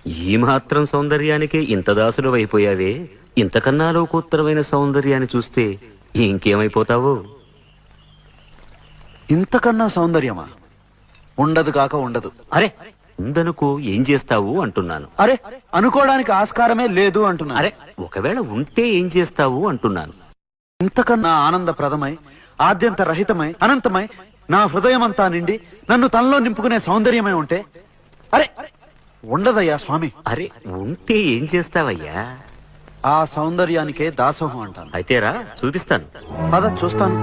ఈ మాత్రం సౌందర్యానికి ఇంత దాసుడు అయిపోయావే, ఇంతకన్నా లోకోత్తరమైన సౌందర్యాన్ని చూస్తే ఇంకేమైపోతావో. ఇంతకన్నా సౌందర్యమా? ఉండదు కాక ఉండదు. అరే ఉందనుకో, ఏం చేస్తావు అంటున్నాను. అరే అనుకోవడానికి ఆస్కారమే లేదు అంటున్నా. అరే ఒకవేళ ఉంటే ఏం చేస్తావు అంటున్నాను. ఇంతకన్నా ఆనందప్రదమై, ఆద్యంత రహితమై, అనంతమై, నా హృదయమంతా నిండి నన్ను తనలో నింపుకునే సౌందర్యమై ఉంటే అరే ఉండదయ్యా స్వామి. అరే ఉంటే ఏం చేస్తావయ్యా? ఆ సౌందర్యానికే దాసోహం అంటాను. అయితేరా చూపిస్తాను. పద చూస్తాను.